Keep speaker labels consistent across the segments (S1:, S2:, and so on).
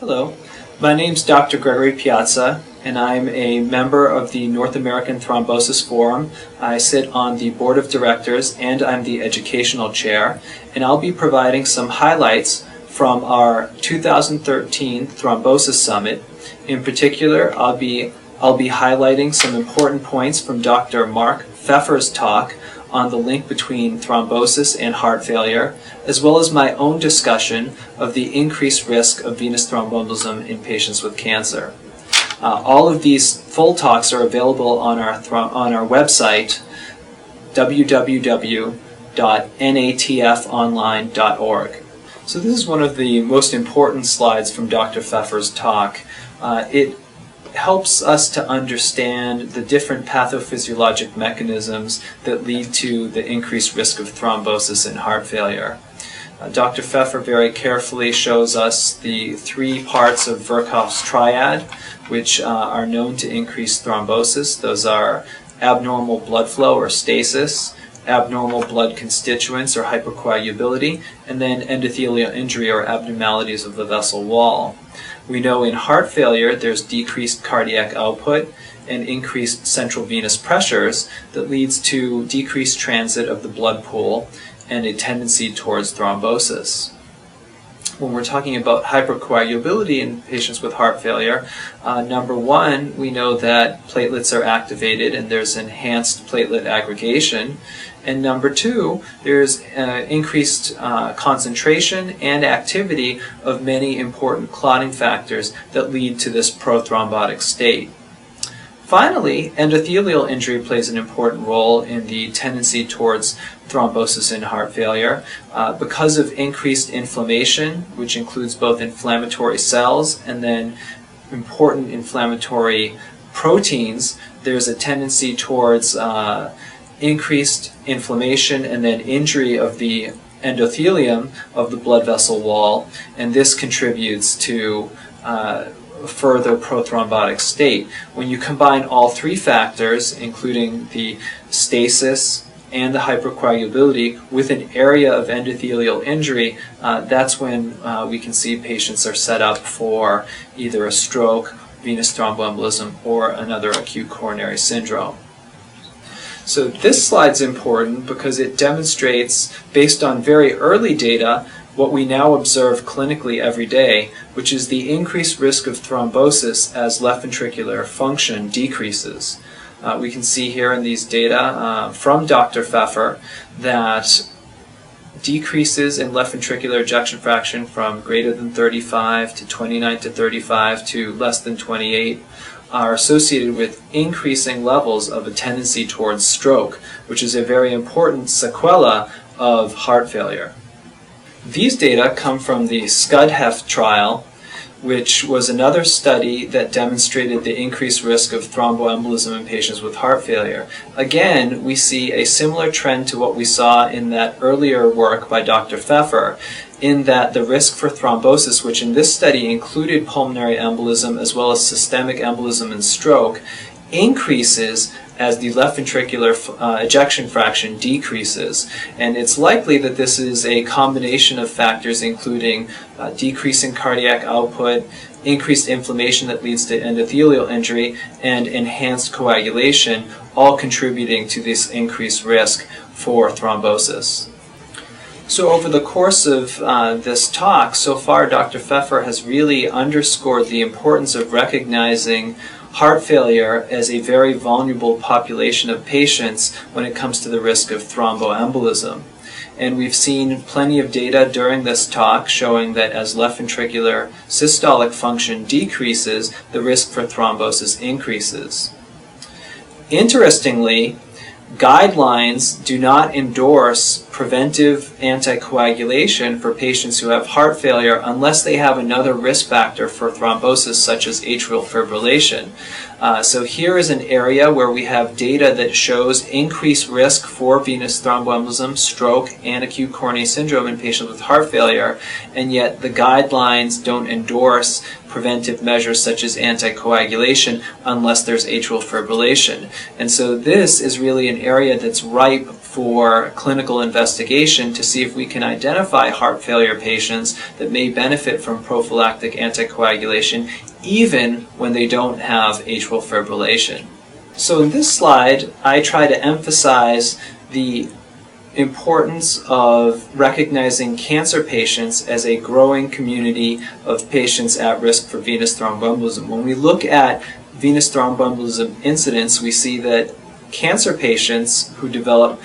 S1: Hello, my name's Dr. Gregory Piazza, and I'm a member of the North American Thrombosis Forum. I sit on the board of directors and I'm the educational chair, and I'll be providing some highlights from our 2013 Thrombosis Summit. In particular, I'll be highlighting some important points from Dr. Mark Pfeffer's talk on the link between thrombosis and heart failure, as well as my own discussion of the increased risk of venous thromboembolism in patients with cancer. All of these full talks are available on our website, www.natfonline.org. So this is one of the most important slides from Dr. Pfeffer's talk. It helps us to understand the different pathophysiologic mechanisms that lead to the increased risk of thrombosis and heart failure. Dr. Pfeffer very carefully shows us the three parts of Virchows Triad, which are known to increase thrombosis. Those are abnormal blood flow or stasis, abnormal blood constituents or hypercoagulability, and then endothelial injury or abnormalities of the vessel wall. We know in heart failure there's decreased cardiac output and increased central venous pressures that leads to decreased transit of the blood pool and a tendency towards thrombosis. When we're talking about hypercoagulability in patients with heart failure, number one, we know that platelets are activated and there's enhanced platelet aggregation. And number two, there's increased concentration and activity of many important clotting factors that lead to this prothrombotic state. Finally, endothelial injury plays an important role in the tendency towards thrombosis in heart failure. Because of increased inflammation, which includes both inflammatory cells and then important inflammatory proteins, there's a tendency towards increased inflammation and then injury of the endothelium of the blood vessel wall, and this contributes to further prothrombotic state. When you combine all three factors, including the stasis and the hypercoagulability, with an area of endothelial injury, that's when we can see patients are set up for either a stroke, venous thromboembolism, or another acute coronary syndrome. So this slide's important because it demonstrates, based on very early data, what we now observe clinically every day, which is the increased risk of thrombosis as left ventricular function decreases. We can see here in these data from Dr. Pfeffer that decreases in left ventricular ejection fraction from greater than 35 to 29 to 35 to less than 28 are associated with increasing levels of a tendency towards stroke, which is a very important sequela of heart failure. These data come from the SCUD-HEF trial, which was another study that demonstrated the increased risk of thromboembolism in patients with heart failure. Again, we see a similar trend to what we saw in that earlier work by Dr. Pfeffer, in that the risk for thrombosis, which in this study included pulmonary embolism as well as systemic embolism and stroke, increases as the left ventricular ejection fraction decreases. And it's likely that this is a combination of factors including decreasing cardiac output, increased inflammation that leads to endothelial injury, and enhanced coagulation, all contributing to this increased risk for thrombosis. So over the course of this talk, so far Dr. Pfeffer has really underscored the importance of recognizing heart failure as a very vulnerable population of patients when it comes to the risk of thromboembolism. And we've seen plenty of data during this talk showing that as left ventricular systolic function decreases, the risk for thrombosis increases. Interestingly, guidelines do not endorse preventive anticoagulation for patients who have heart failure unless they have another risk factor for thrombosis, such as atrial fibrillation. So here is an area where we have data that shows increased risk for venous thromboembolism, stroke, and acute coronary syndrome in patients with heart failure, and yet the guidelines don't endorse preventive measures such as anticoagulation unless there's atrial fibrillation. And so this is really an area that's ripe for clinical investigation to see if we can identify heart failure patients that may benefit from prophylactic anticoagulation even when they don't have atrial fibrillation. So in this slide, I try to emphasize the importance of recognizing cancer patients as a growing community of patients at risk for venous thromboembolism. When we look at venous thromboembolism incidence, we see that cancer patients who develop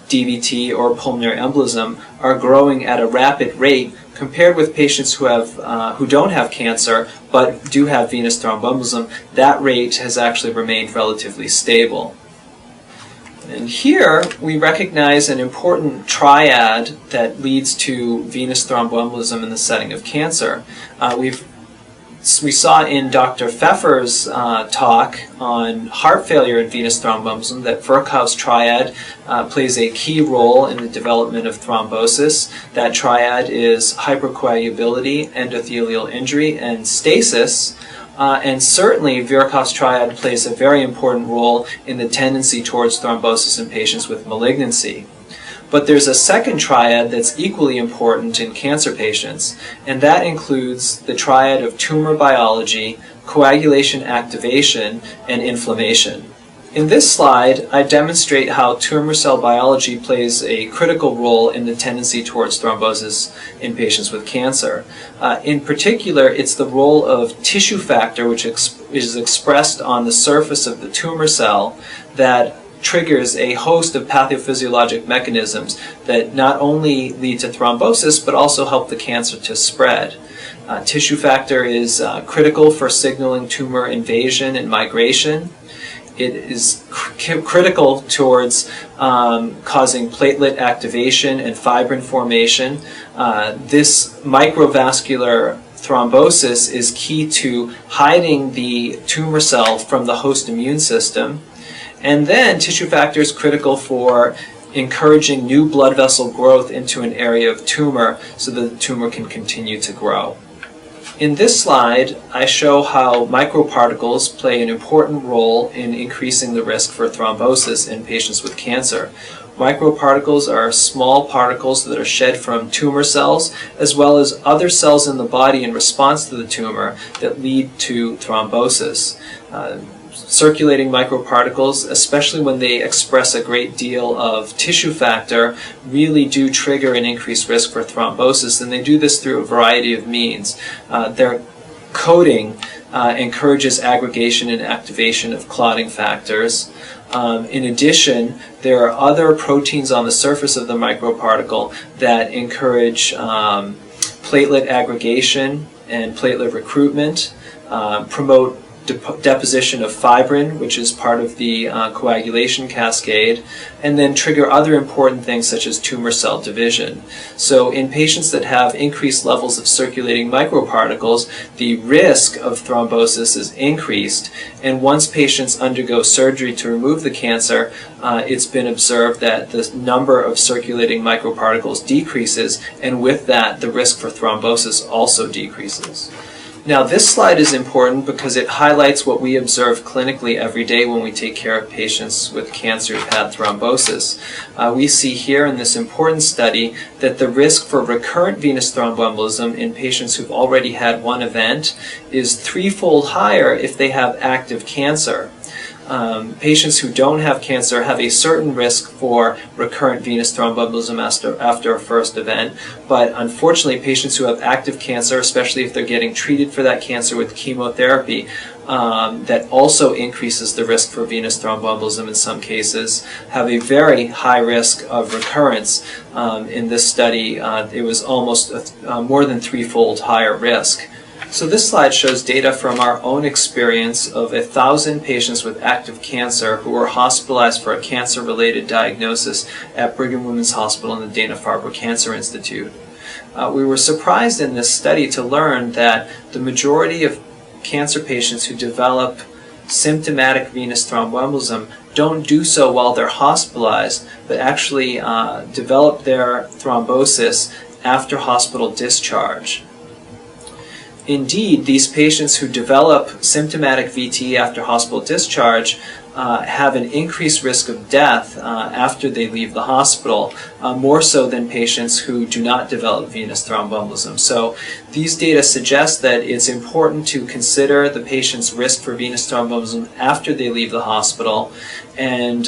S1: DVT or pulmonary embolism are growing at a rapid rate compared with patients who don't have cancer but do have venous thromboembolism. That rate has actually remained relatively stable. And here we recognize an important triad that leads to venous thromboembolism in the setting of cancer. We saw in Dr. Pfeffer's talk on heart failure and venous thromboembolism that Virchows Triad plays a key role in the development of thrombosis. That triad is hypercoagulability, endothelial injury, and stasis. And certainly Virchows Triad plays a very important role in the tendency towards thrombosis in patients with malignancy. But there's a second triad that's equally important in cancer patients, and that includes the triad of tumor biology, coagulation activation, and inflammation. In this slide, I demonstrate how tumor cell biology plays a critical role in the tendency towards thrombosis in patients with cancer. In particular, it's the role of tissue factor, which is expressed on the surface of the tumor cell, that triggers a host of pathophysiologic mechanisms that not only lead to thrombosis but also help the cancer to spread. Tissue factor is critical for signaling tumor invasion and migration. It is critical towards causing platelet activation and fibrin formation. This microvascular thrombosis is key to hiding the tumor cell from the host immune system. And then tissue factor is critical for encouraging new blood vessel growth into an area of tumor so that the tumor can continue to grow. In this slide, I show how microparticles play an important role in increasing the risk for thrombosis in patients with cancer. Microparticles are small particles that are shed from tumor cells as well as other cells in the body in response to the tumor that lead to thrombosis. Circulating microparticles, especially when they express a great deal of tissue factor, really do trigger an increased risk for thrombosis, and they do this through a variety of means. Their coating encourages aggregation and activation of clotting factors. In addition, there are other proteins on the surface of the microparticle that encourage platelet aggregation and platelet recruitment, promote deposition of fibrin, which is part of the coagulation cascade, and then trigger other important things such as tumor cell division. So in patients that have increased levels of circulating microparticles, the risk of thrombosis is increased, and once patients undergo surgery to remove the cancer, it's been observed that the number of circulating microparticles decreases, and with that the risk for thrombosis also decreases. Now this slide is important because it highlights what we observe clinically every day when we take care of patients with cancer who've had thrombosis. We see here in this important study that the risk for recurrent venous thromboembolism in patients who've already had one event is threefold higher if they have active cancer. Patients who don't have cancer have a certain risk for recurrent venous thromboembolism after a first event, but unfortunately patients who have active cancer, especially if they're getting treated for that cancer with chemotherapy, that also increases the risk for venous thromboembolism in some cases, have a very high risk of recurrence. In this study, it was almost more than threefold higher risk. So this slide shows data from our own experience of 1,000 patients with active cancer who were hospitalized for a cancer-related diagnosis at Brigham Women's Hospital and the Dana-Farber Cancer Institute. We were surprised in this study to learn that the majority of cancer patients who develop symptomatic venous thromboembolism don't do so while they're hospitalized, but actually develop their thrombosis after hospital discharge. Indeed, these patients who develop symptomatic VT after hospital discharge have an increased risk of death after they leave the hospital, more so than patients who do not develop venous thromboembolism. So these data suggest that it's important to consider the patient's risk for venous thromboembolism after they leave the hospital, and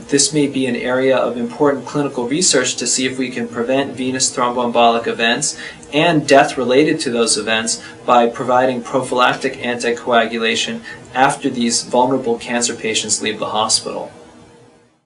S1: this may be an area of important clinical research to see if we can prevent venous thromboembolic events and death related to those events by providing prophylactic anticoagulation after these vulnerable cancer patients leave the hospital.